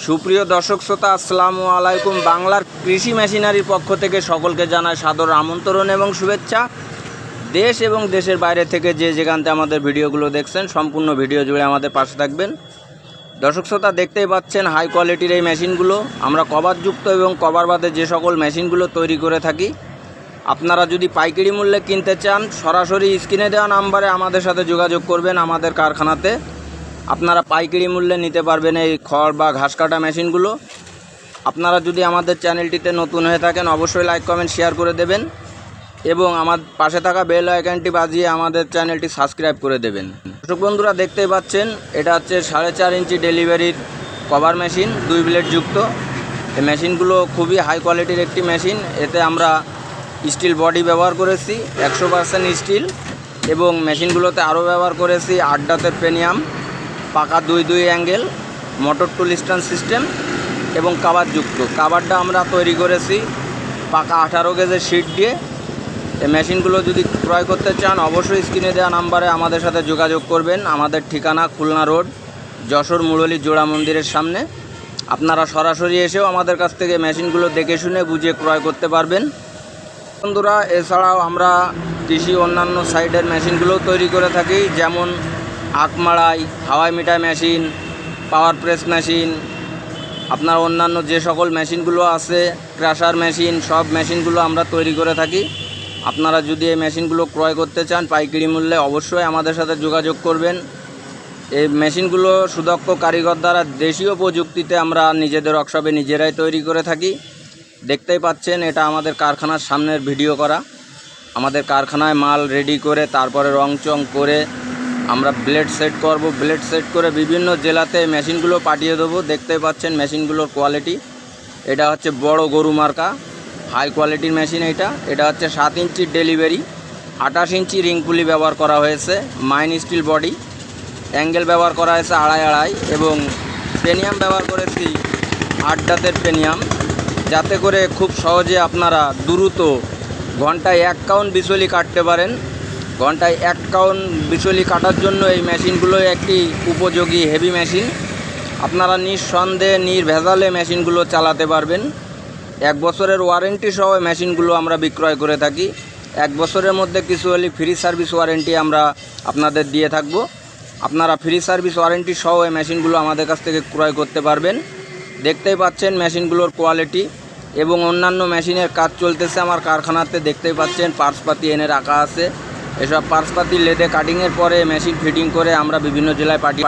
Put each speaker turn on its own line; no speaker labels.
সুপ্রিয় দর্শক শ্রোতা, আসসালামু আলাইকুম। বাংলার কৃষি মেশিনারির পক্ষ থেকে সকলকে জানাই সাদর আমন্ত্রণ এবং শুভেচ্ছা। দেশ এবং দেশের বাইরে থেকে যে যেখানতে আমাদের ভিডিওগুলো দেখছেন, সম্পূর্ণ ভিডিও জুড়ে আমাদের পাশে থাকবেন। দর্শক শ্রোতা, দেখতেই পাচ্ছেন হাই কোয়ালিটির এই মেশিনগুলো আমরা কভারযুক্ত এবং কভার বাদে যে সকল মেশিনগুলো তৈরি করে থাকি। আপনারা যদি পাইকারি মূল্যে কিনতে চান, সরাসরি স্ক্রিনে দেওয়া নাম্বারে আমাদের সাথে যোগাযোগ করবেন। আমাদের কারখানাতে আপনারা পাইকারি মূল্যে নিতে পারবেন এই খড় বা ঘাস কাটা মেশিনগুলো। আপনারা যদি আমাদের চ্যানেলটিতে নতুন হয়ে থাকেন, অবশ্যই লাইক কমেন্ট শেয়ার করে দেবেন এবং আমার পাশে থাকা বেল আইকনটি বাজিয়ে আমাদের চ্যানেলটি সাবস্ক্রাইব করে দেবেন। দর্শক বন্ধুরা, দেখতেই পাচ্ছেন এটা হচ্ছে 4.5 ইঞ্চি ডেলিভারির কভার মেশিন, 2 ব্লেড যুক্ত। এই মেশিনগুলো খুবই হাই কোয়ালিটির একটি মেশিন। এতে আমরা স্টিল বডি ব্যবহার করেছি, 100% স্টিল, এবং মেশিনগুলোতে আরও ব্যবহার করেছি 8 দাঁতের প্রিমিয়াম, পাকা 2 অ্যাঙ্গেল, মোটর টুল স্ট্যান্ড সিস্টেম এবং কাভারযুক্ত। কাভারটা আমরা তৈরি করেছি পাকা 18 গেজের শিট দিয়ে। এই মেশিনগুলো যদি ক্রয় করতে চান, অবশ্যই স্ক্রিনে দেওয়া নাম্বারে আমাদের সাথে যোগাযোগ করবেন। আমাদের ঠিকানা খুলনা রোড, যশোর মুরলী জোড়া মন্দিরের সামনে। আপনারা সরাসরি এসেও আমাদের কাছ থেকে মেশিনগুলো দেখে শুনে বুঝে ক্রয় করতে পারবেন। বন্ধুরা, এছাড়াও আমরা কৃষি অন্যান্য সাইডের মেশিনগুলোও তৈরি করে থাকি, যেমন আখমাড়াই, হাওয়াই মিটাই মেশিন, পাওয়ার প্রেস মেশিন, আপনার অন্যান্য যে সকল মেশিনগুলো আছে, ক্রাশার মেশিন, সব মেশিনগুলো আমরা তৈরি করে থাকি। আপনারা যদি এই মেশিনগুলো ক্রয় করতে চান পাইকারি মূল্যে, অবশ্যই আমাদের সাথে যোগাযোগ করবেন। এই মেশিনগুলো সুদক্ষ কারিগর দ্বারা দেশীয় প্রযুক্তিতে আমরা নিজেদের ওয়ার্কশপে নিজেরাই তৈরি করে থাকি। দেখতেই পাচ্ছেন এটা আমাদের কারখানার সামনের ভিডিও করা। আমাদের কারখানায় মাল রেডি করে তারপরে রং চং করে আমরা ব্লেড সেট করব। ব্লেড সেট করে বিভিন্ন জেলাতে মেশিনগুলো পাঠিয়ে দেবো। দেখতেই পাচ্ছেন মেশিনগুলোর কোয়ালিটি। এটা হচ্ছে বড় গরু মার্কা হাই কোয়ালিটির মেশিন। এটা হচ্ছে 7 ইঞ্চির ডেলিভারি, 28 ইঞ্চি রিং পুলি ব্যবহার করা হয়েছে, মাইন স্টিল বডি, অ্যাঙ্গেল ব্যবহার করা হয়েছে 2.5 এবং প্রিমিয়াম ব্যবহার করেছি 8 দাঁতের প্রিমিয়াম, যাতে করে খুব সহজে আপনারা দ্রুত ঘন্টায় 1 কাউন্ট বিচুলি কাটতে পারেন। ঘন্টায় 1 কাউন্ট বিচুলি কাটার জন্য এই মেশিনগুলো একটি উপযোগী হেভি মেশিন। আপনারা নিঃসন্দেহে নির্ভেজালে মেশিনগুলো চালাতে পারবেন। 1 বছরের ওয়ারেন্টি সহ মেশিনগুলো আমরা বিক্রয় করে থাকি। 1 বছরের মধ্যে কিছু হলে ফ্রি সার্ভিস ওয়ারেন্টি আমরা আপনাদের দিয়ে থাকব। আপনারা ফ্রি সার্ভিস ওয়ারেন্টি সহ এই মেশিনগুলো আমাদের কাছ থেকে ক্রয় করতে পারবেন। দেখতেই পাচ্ছেন মেশিনগুলোর কোয়ালিটি এবং অন্যান্য মেশিনের কাজ চলতেছে আমার কারখানাতে। দেখতেই পাচ্ছেন পার্টসপাতি এনে রাখা আছে। এসব পার্টসপাতি লেদে কাটিংয়ের পরে মেশিন ফিটিং করে আমরা বিভিন্ন জেলায় পাঠিয়ে